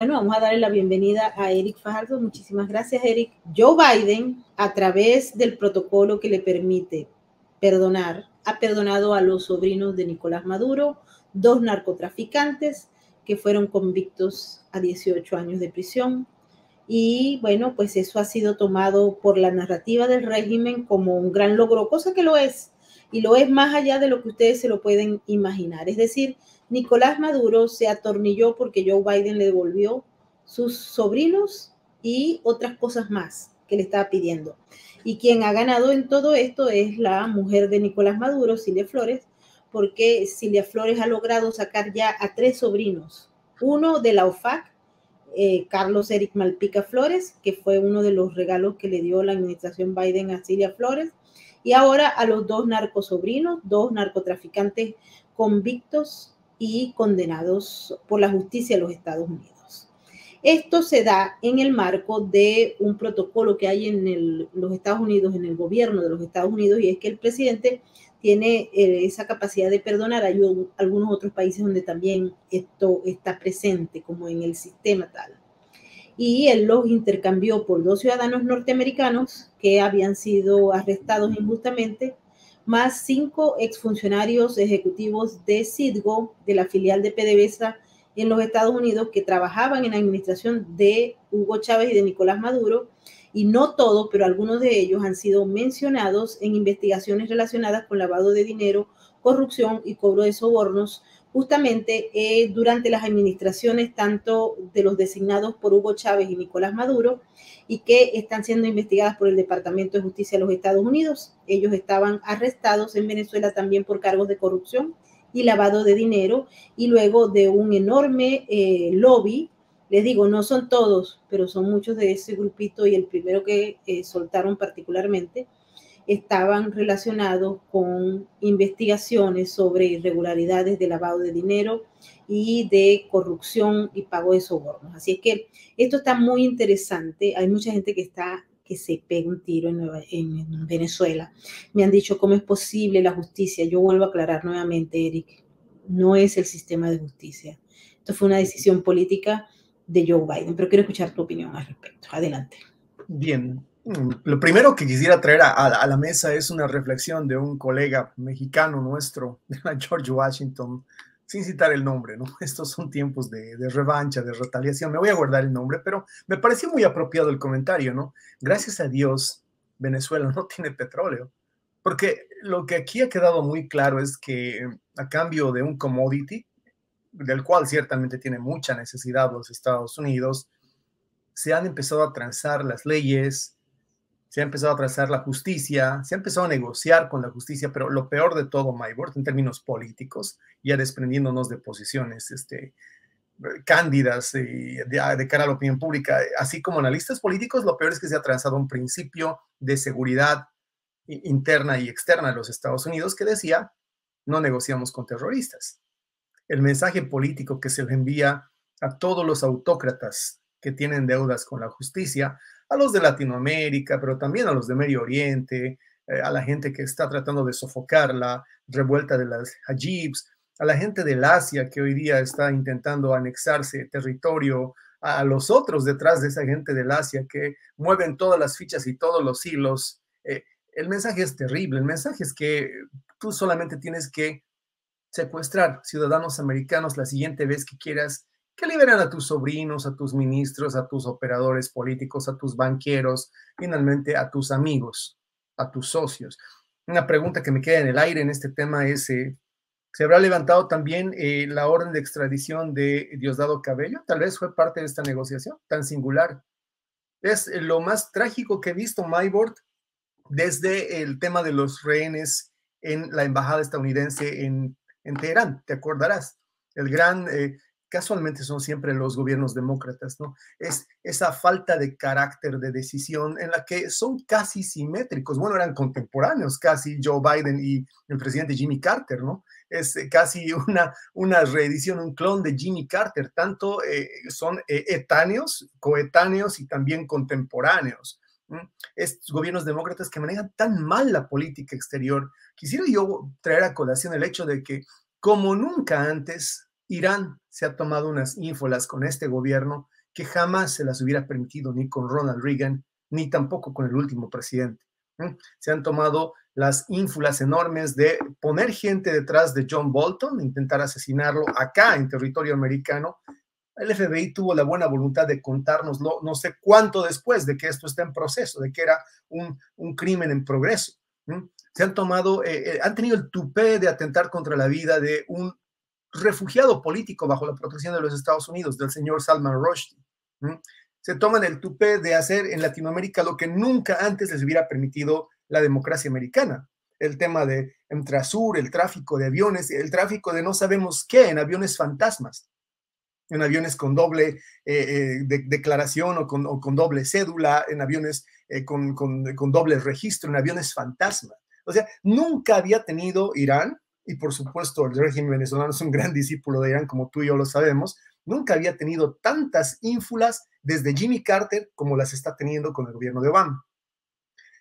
Bueno, vamos a darle la bienvenida a Eric Fajardo. Muchísimas gracias, Eric. Joe Biden, a través del protocolo que le permite perdonar, ha perdonado a los sobrinos de Nicolás Maduro, dos narcotraficantes que fueron convictos a 18 años de prisión. Y bueno, pues eso ha sido tomado por la narrativa del régimen como un gran logro, cosa que lo es, y lo es más allá de lo que ustedes se lo pueden imaginar. Es decir, Nicolás Maduro se atornilló porque Joe Biden le devolvió sus sobrinos y otras cosas más que le estaba pidiendo. Y quien ha ganado en todo esto es la mujer de Nicolás Maduro, Cilia Flores, porque Cilia Flores ha logrado sacar ya a tres sobrinos, uno de la OFAC, Carlos Eric Malpica Flores, que fue uno de los regalos que le dio la administración Biden a Cilia Flores, y ahora a los dos narcosobrinos, dos narcotraficantes convictos y condenados por la justicia de los Estados Unidos. Esto se da en el marco de un protocolo que hay en los Estados Unidos, en el gobierno de los Estados Unidos, y es que el presidente tiene esa capacidad de perdonar. Hay algunos otros países donde también esto está presente, como en el sistema tal. Y él los intercambió por dos ciudadanos norteamericanos que habían sido arrestados injustamente, más 5 exfuncionarios ejecutivos de Citgo, de la filial de PDVSA en los Estados Unidos, que trabajaban en la administración de Hugo Chávez y de Nicolás Maduro, y no todos, pero algunos de ellos han sido mencionados en investigaciones relacionadas con lavado de dinero, corrupción y cobro de sobornos, justamente durante las administraciones tanto de los designados por Hugo Chávez y Nicolás Maduro, y que están siendo investigadas por el Departamento de Justicia de los Estados Unidos. Ellos estaban arrestados en Venezuela también por cargos de corrupción y lavado de dinero, y luego de un enorme lobby. Les digo, no son todos, pero son muchos de ese grupito, y el primero que soltaron particularmente estaban relacionados con investigaciones sobre irregularidades de lavado de dinero y de corrupción y pago de sobornos. Así es que esto está muy interesante. Hay mucha gente que se pega un tiro en Venezuela. Me han dicho cómo es posible la justicia. Yo vuelvo a aclarar nuevamente, Eric, no es el sistema de justicia. Esto fue una decisión política de Joe Biden, pero quiero escuchar tu opinión al respecto. Adelante. Bien, lo primero que quisiera traer a la mesa es una reflexión de un colega mexicano nuestro, de la George Washington, sin citar el nombre, ¿no? Estos son tiempos de revancha, de retaliación. Me voy a guardar el nombre, pero me pareció muy apropiado el comentario, ¿no? Gracias a Dios, Venezuela no tiene petróleo, porque lo que aquí ha quedado muy claro es que a cambio de un commodity, del cual ciertamente tiene mucha necesidad los Estados Unidos, se han empezado a transar las leyes, se ha empezado a trazar la justicia, se ha empezado a negociar con la justicia, pero lo peor de todo, Maybord, en términos políticos, ya desprendiéndonos de posiciones cándidas de cara a la opinión pública, así como analistas políticos, lo peor es que se ha trazado un principio de seguridad interna y externa de los Estados Unidos que decía, no negociamos con terroristas. El mensaje político que se le envía a todos los autócratas que tienen deudas con la justicia, a los de Latinoamérica, pero también a los de Medio Oriente, a la gente que está tratando de sofocar la revuelta de las hajibs, a la gente del Asia que hoy día está intentando anexarse territorio, a los otros detrás de esa gente del Asia que mueven todas las fichas y todos los hilos. El mensaje es terrible, el mensaje es que tú solamente tienes que secuestrar ciudadanos americanos la siguiente vez que quieras que liberen a tus sobrinos, a tus ministros, a tus operadores políticos, a tus banqueros, finalmente a tus amigos, a tus socios. Una pregunta que me queda en el aire en este tema es, ¿se habrá levantado también la orden de extradición de Diosdado Cabello? Tal vez fue parte de esta negociación tan singular. Es lo más trágico que he visto, Maybord, desde el tema de los rehenes en la embajada estadounidense en Teherán, te acordarás. El gran, casualmente son siempre los gobiernos demócratas, ¿no? Es esa falta de carácter, de decisión en la que son casi simétricos. Bueno, eran contemporáneos casi Joe Biden y el presidente Jimmy Carter, ¿no? Es casi una reedición, un clon de Jimmy Carter. Tanto son etáneos, coetáneos y también contemporáneos. Estos gobiernos demócratas que manejan tan mal la política exterior. Quisiera yo traer a colación el hecho de que, como nunca antes, Irán se ha tomado unas ínfulas con este gobierno que jamás se las hubiera permitido ni con Ronald Reagan, ni tampoco con el último presidente. Se han tomado las ínfulas enormes de poner gente detrás de John Bolton, intentar asesinarlo acá en territorio americano. El FBI tuvo la buena voluntad de contárnoslo no sé cuánto después de que esto está en proceso, de que era un crimen en progreso. Se han tomado, han tenido el tupé de atentar contra la vida de un refugiado político bajo la protección de los Estados Unidos, del señor Salman Rushdie. Se toman el tupé de hacer en Latinoamérica lo que nunca antes les hubiera permitido la democracia americana. El tema de Entrasur, el tráfico de aviones, el tráfico de no sabemos qué, en aviones fantasmas, en aviones con doble declaración o con doble cédula, en aviones con doble registro, en aviones fantasma. O sea, nunca había tenido Irán, y por supuesto el régimen venezolano es un gran discípulo de Irán, como tú y yo lo sabemos, nunca había tenido tantas ínfulas desde Jimmy Carter como las está teniendo con el gobierno de Obama.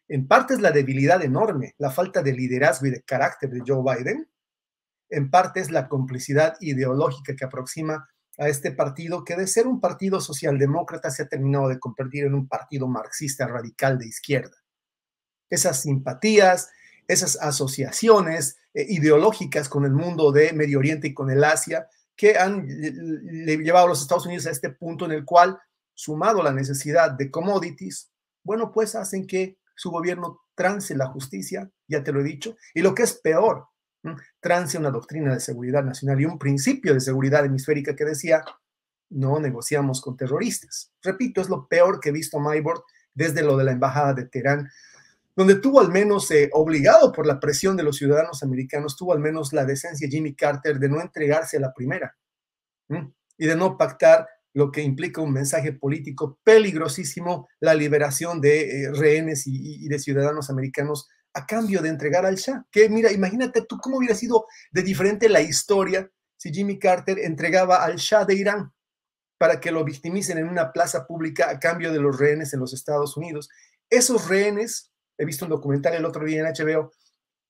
En parte es la debilidad enorme, la falta de liderazgo y de carácter de Joe Biden. En parte es la complicidad ideológica que aproxima a este partido, que de ser un partido socialdemócrata se ha terminado de convertir en un partido marxista radical de izquierda. Esas simpatías, esas asociaciones ideológicas con el mundo de Medio Oriente y con el Asia, que han llevado a los Estados Unidos a este punto en el cual, sumado a la necesidad de commodities, bueno, pues hacen que su gobierno trance la justicia, ya te lo he dicho, y lo que es peor, trance una doctrina de seguridad nacional y un principio de seguridad hemisférica que decía, no negociamos con terroristas. Repito, es lo peor que he visto Maybord desde lo de la embajada de Teherán, donde tuvo al menos, obligado por la presión de los ciudadanos americanos, tuvo al menos la decencia Jimmy Carter de no entregarse a la primera y de no pactar lo que implica un mensaje político peligrosísimo, la liberación de rehenes y de ciudadanos americanos a cambio de entregar al Shah. Que mira, imagínate tú cómo hubiera sido de diferente la historia si Jimmy Carter entregaba al Shah de Irán para que lo victimicen en una plaza pública a cambio de los rehenes en los Estados Unidos. Esos rehenes, he visto un documental el otro día en HBO,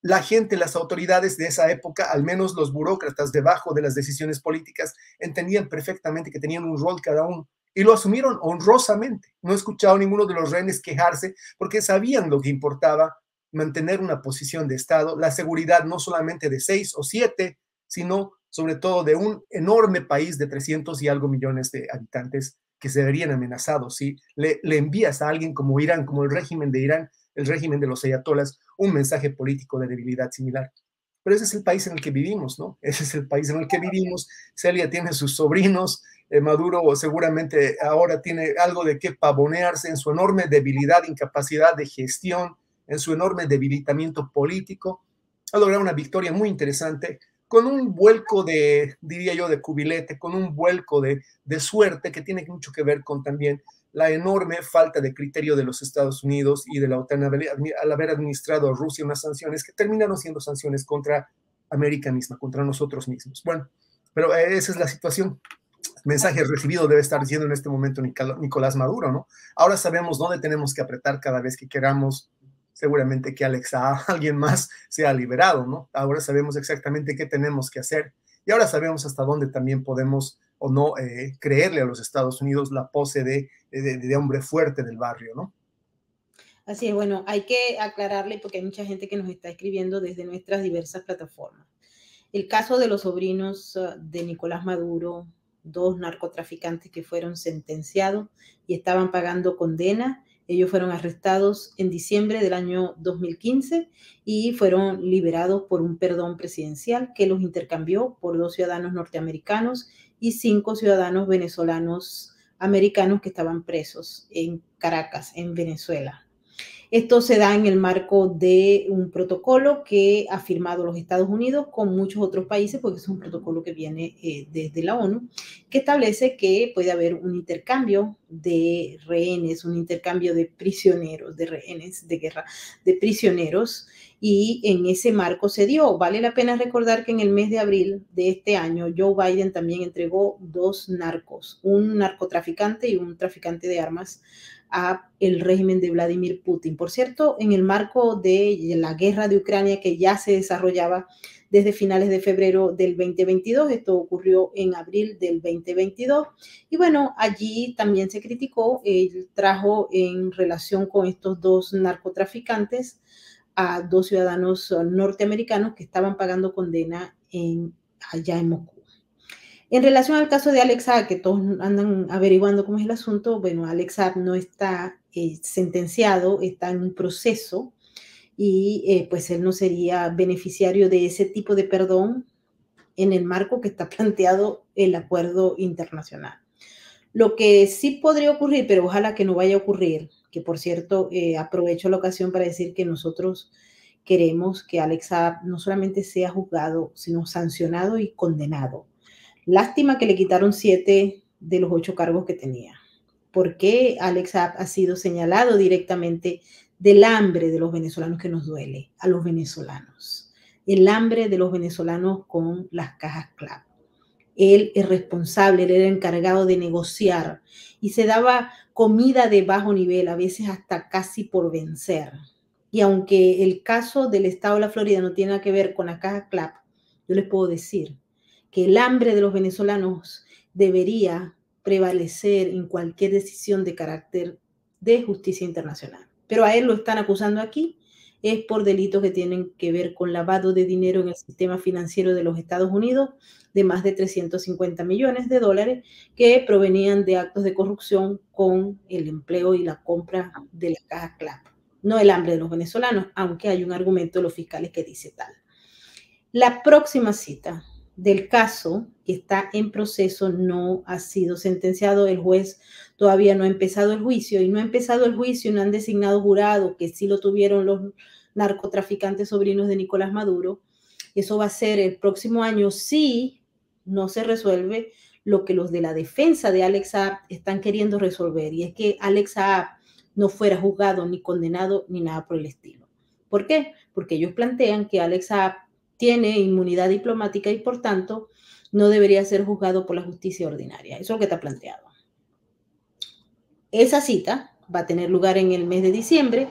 la gente, las autoridades de esa época, al menos los burócratas debajo de las decisiones políticas, entendían perfectamente que tenían un rol cada uno y lo asumieron honrosamente. No he escuchado a ninguno de los rehenes quejarse porque sabían lo que importaba mantener una posición de Estado, la seguridad no solamente de 6 o 7, sino sobre todo de un enorme país de 300 y algo millones de habitantes que se verían amenazados si le envías a alguien como Irán, como el régimen de Irán, el régimen de los ayatolas, un mensaje político de debilidad similar. Pero ese es el país en el que vivimos, ¿no? Ese es el país en el que vivimos. Celia tiene sus sobrinos, Maduro seguramente ahora tiene algo de qué pavonearse en su enorme debilidad, incapacidad de gestión, en su enorme debilitamiento político. Ha logrado una victoria muy interesante, con un vuelco de, diría yo, de cubilete, con un vuelco de suerte que tiene mucho que ver con también la enorme falta de criterio de los Estados Unidos y de la OTAN al haber administrado a Rusia unas sanciones que terminaron siendo sanciones contra América misma, contra nosotros mismos. Bueno, pero esa es la situación. El mensaje recibido debe estar diciendo en este momento Nicolás Maduro, ¿no? Ahora sabemos dónde tenemos que apretar cada vez que queramos, seguramente que alguien más sea liberado, ¿no? Ahora sabemos exactamente qué tenemos que hacer y ahora sabemos hasta dónde también podemos o no creerle a los Estados Unidos la pose de hombre fuerte del barrio, ¿no? Así es, bueno, hay que aclararle porque hay mucha gente que nos está escribiendo desde nuestras diversas plataformas. El caso de los sobrinos de Nicolás Maduro, 2 narcotraficantes que fueron sentenciados y estaban pagando condena. Ellos fueron arrestados en diciembre del año 2015 y fueron liberados por un perdón presidencial que los intercambió por 2 ciudadanos norteamericanos y 5 ciudadanos venezolanos americanos que estaban presos en Caracas, en Venezuela. Esto se da en el marco de un protocolo que ha firmado los Estados Unidos con muchos otros países, porque es un protocolo que viene desde la ONU, que establece que puede haber un intercambio de rehenes, un intercambio de prisioneros, de rehenes de guerra, de prisioneros, y en ese marco se dio. Vale la pena recordar que en el mes de abril de este año, Joe Biden también entregó 2 narcos, un narcotraficante y un traficante de armas, a el régimen de Vladimir Putin Por cierto, en el marco de la guerra de Ucrania que ya se desarrollaba desde finales de febrero del 2022, esto ocurrió en abril del 2022, y bueno, allí también se criticó el trajo en relación con estos dos narcotraficantes a dos ciudadanos norteamericanos que estaban pagando condena allá en Moscú. En relación al caso de Alex Saab, que todos andan averiguando cómo es el asunto, bueno, Alex Saab no está sentenciado, está en un proceso y pues él no sería beneficiario de ese tipo de perdón en el marco que está planteado el acuerdo internacional. Lo que sí podría ocurrir, pero ojalá que no vaya a ocurrir, que por cierto aprovecho la ocasión para decir que nosotros queremos que Alex Saab no solamente sea juzgado, sino sancionado y condenado. Lástima que le quitaron 7 de los 8 cargos que tenía. ¿Por qué Alex Saab ha sido señalado directamente del hambre de los venezolanos que nos duele a los venezolanos? El hambre de los venezolanos con las cajas CLAP. Él es responsable, él era encargado de negociar y se daba comida de bajo nivel, a veces hasta casi por vencer. Y aunque el caso del estado de la Florida no tiene nada que ver con la caja CLAP, yo les puedo decir que el hambre de los venezolanos debería prevalecer en cualquier decisión de carácter de justicia internacional. Pero a él lo están acusando aquí, es por delitos que tienen que ver con lavado de dinero en el sistema financiero de los Estados Unidos de más de 350 millones de dólares que provenían de actos de corrupción con el empleo y la compra de la caja CLAP. No el hambre de los venezolanos, aunque hay un argumento de los fiscales que dice tal. La próxima cita del caso que está en proceso no ha sido sentenciado. El juez todavía no ha empezado el juicio y no ha empezado el juicio, no han designado jurado, que sí lo tuvieron los narcotraficantes sobrinos de Nicolás Maduro. Eso va a ser el próximo año si no se resuelve lo que los de la defensa de Alex Saab están queriendo resolver, y es que Alex Saab no fuera juzgado ni condenado ni nada por el estilo. ¿Por qué? Porque ellos plantean que Alex Saab tiene inmunidad diplomática y por tanto no debería ser juzgado por la justicia ordinaria. Eso es lo que está planteado. Esa cita va a tener lugar en el mes de diciembre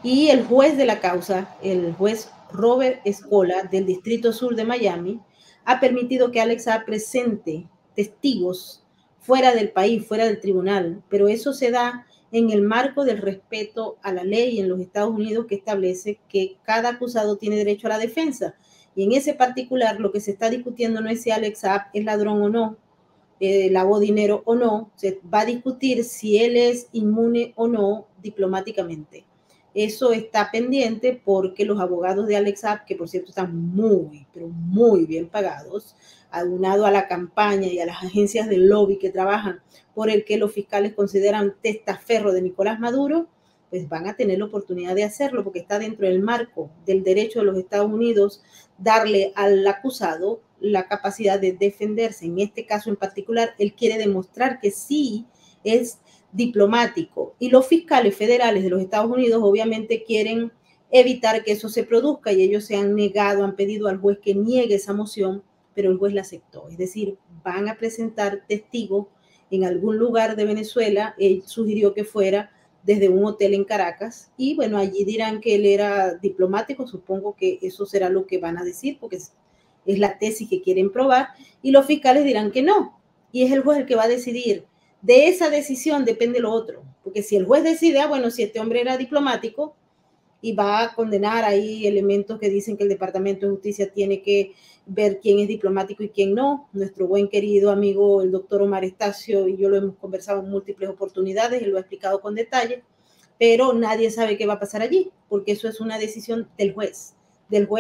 y el juez de la causa, el juez Robert Escola del Distrito Sur de Miami, ha permitido que Alex Saab presente testigos fuera del país, fuera del tribunal, pero eso se da en el marco del respeto a la ley en los Estados Unidos, que establece que cada acusado tiene derecho a la defensa. Y en ese particular lo que se está discutiendo no es si Alex Saab es ladrón o no, lavó dinero o no, se va a discutir si él es inmune o no diplomáticamente. Eso está pendiente porque los abogados de Alex Saab, que por cierto están muy, pero muy bien pagados, aunado a la campaña y a las agencias del lobby que trabajan por el que los fiscales consideran testaferro de Nicolás Maduro, pues van a tener la oportunidad de hacerlo porque está dentro del marco del derecho de los Estados Unidos darle al acusado la capacidad de defenderse. En este caso en particular, él quiere demostrar que sí es diplomático y los fiscales federales de los Estados Unidos obviamente quieren evitar que eso se produzca y ellos se han negado, han pedido al juez que niegue esa moción, pero el juez la aceptó. Es decir, van a presentar testigos en algún lugar de Venezuela. Él sugirió que fuera desde un hotel en Caracas y bueno, allí dirán que él era diplomático. Supongo que eso será lo que van a decir porque es la tesis que quieren probar y los fiscales dirán que no y es el juez el que va a decidir. De esa decisión depende lo otro, porque si el juez decide, bueno, si este hombre era diplomático y va a condenar ahí elementos que dicen que el Departamento de Justicia tiene que ver quién es diplomático y quién no. Nuestro buen querido amigo, el doctor Omar Estacio, y yo lo hemos conversado en múltiples oportunidades, él lo ha explicado con detalle, pero nadie sabe qué va a pasar allí, porque eso es una decisión del juez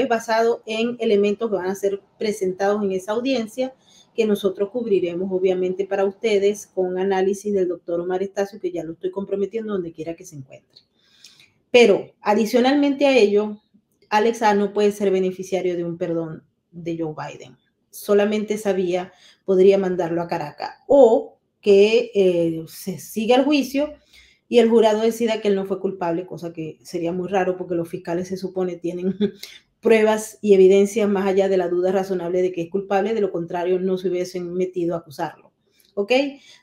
basado en elementos que van a ser presentados en esa audiencia, que nosotros cubriremos obviamente para ustedes con análisis del doctor Omar Estacio, que ya lo estoy comprometiendo donde quiera que se encuentre. Pero adicionalmente a ello, Alex Saab no puede ser beneficiario de un perdón de Joe Biden. Solamente esa vía podría mandarlo a Caracas o que se siga el juicio y el jurado decida que él no fue culpable, cosa que sería muy raro porque los fiscales se supone tienen pruebas y evidencias más allá de la duda razonable de que es culpable, de lo contrario no se hubiesen metido a acusarlo. ¿Ok?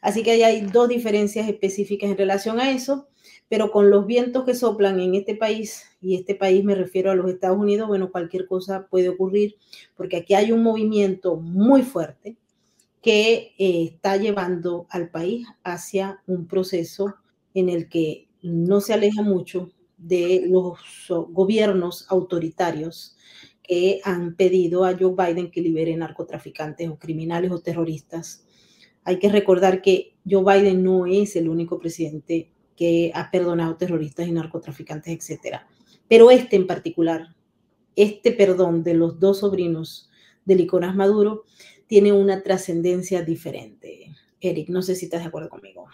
Así que ahí hay dos diferencias específicas en relación a eso, pero con los vientos que soplan en este país, y este país me refiero a los Estados Unidos, bueno, cualquier cosa puede ocurrir, porque aquí hay un movimiento muy fuerte que está llevando al país hacia un proceso en el que no se aleja mucho de los gobiernos autoritarios que han pedido a Joe Biden que libere narcotraficantes o criminales o terroristas. Hay que recordar que Joe Biden no es el único presidente que ha perdonado terroristas y narcotraficantes, etcétera. Pero este en particular, este perdón de los dos sobrinos de Nicolás Maduro tiene una trascendencia diferente. Eric, no sé si estás de acuerdo conmigo.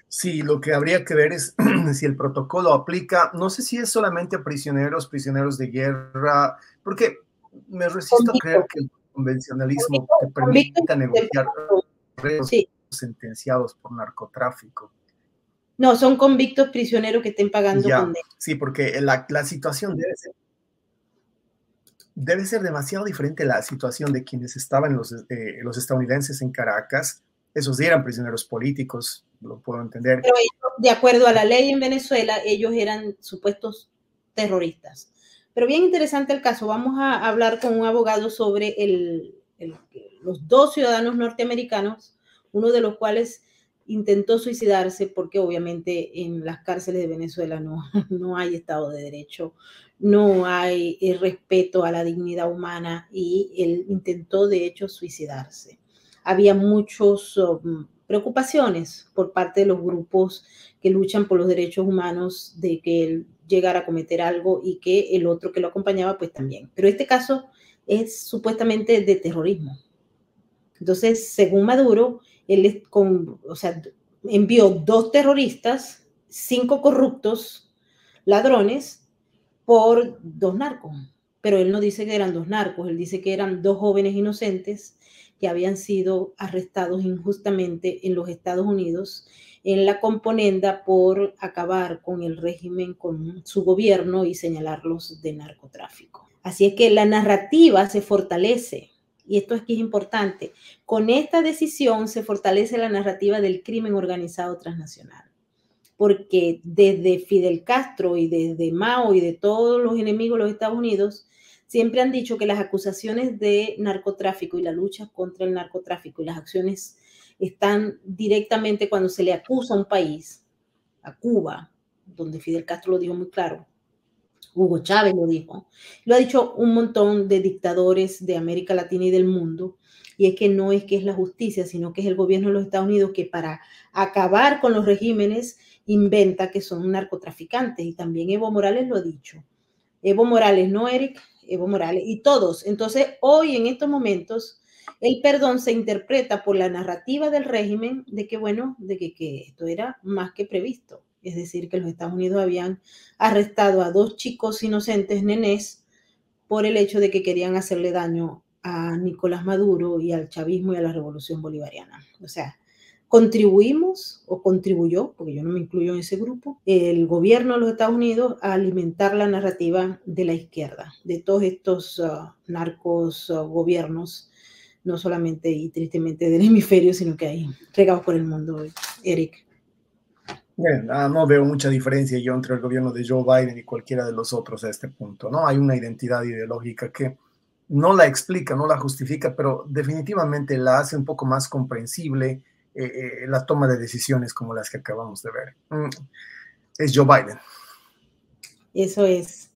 Sí, lo que habría que ver es si el protocolo aplica, no sé si es solamente a prisioneros, prisioneros de guerra, porque me resisto a creer que el convencionalismo te permita negociar reos sí. sentenciados por narcotráfico. No, son convictos prisioneros que estén pagando condena. Sí, porque la situación debe ser demasiado diferente a la situación de quienes estaban los estadounidenses en Caracas. Esos eran prisioneros políticos, lo puedo entender. Pero ellos, de acuerdo a la ley en Venezuela, ellos eran supuestos terroristas. Pero bien interesante el caso. Vamos a hablar con un abogado sobre los dos ciudadanos norteamericanos, uno de los cuales intentó suicidarse porque obviamente en las cárceles de Venezuela no hay Estado de Derecho, no hay respeto a la dignidad humana y él intentó de hecho suicidarse. Había muchos preocupaciones por parte de los grupos que luchan por los derechos humanos de que él llegara a cometer algo y que el otro que lo acompañaba pues también. Pero este caso es supuestamente de terrorismo. Entonces, según Maduro, él envió 2 terroristas, 5 corruptos, ladrones, por 2 narcos. Pero él no dice que eran 2 narcos, él dice que eran 2 jóvenes inocentes que habían sido arrestados injustamente en los Estados Unidos en la componenda por acabar con el régimen, con su gobierno y señalarlos de narcotráfico. Así es que la narrativa se fortalece. Y esto aquí es importante, con esta decisión se fortalece la narrativa del crimen organizado transnacional, porque desde Fidel Castro y desde Mao y de todos los enemigos de los Estados Unidos, siempre han dicho que las acusaciones de narcotráfico y la lucha contra el narcotráfico y las acciones están directamente cuando se le acusa a un país, a Cuba, donde Fidel Castro lo dijo muy claro, Hugo Chávez lo dijo, lo ha dicho un montón de dictadores de América Latina y del mundo, y es que no es que es la justicia, sino que es el gobierno de los Estados Unidos que para acabar con los regímenes inventa que son narcotraficantes, y también Evo Morales lo ha dicho. Evo Morales, ¿no, Eric? Evo Morales, y todos. Entonces, hoy en estos momentos, el perdón se interpreta por la narrativa del régimen de que, bueno, de que esto era más que previsto. Es decir, que los Estados Unidos habían arrestado a 2 chicos inocentes, nenés, por el hecho de que querían hacerle daño a Nicolás Maduro y al chavismo y a la revolución bolivariana. O sea, contribuimos o contribuyó, porque yo no me incluyo en ese grupo, el gobierno de los Estados Unidos a alimentar la narrativa de la izquierda, de todos estos narcos gobiernos, no solamente y tristemente del hemisferio, sino que hay regados por el mundo, Eric. Bueno, no veo mucha diferencia yo entre el gobierno de Joe Biden y cualquiera de los otros a este punto, ¿no? Hay una identidad ideológica que no la explica, no la justifica, pero definitivamente la hace un poco más comprensible la toma de decisiones como las que acabamos de ver. Es Joe Biden. Eso es.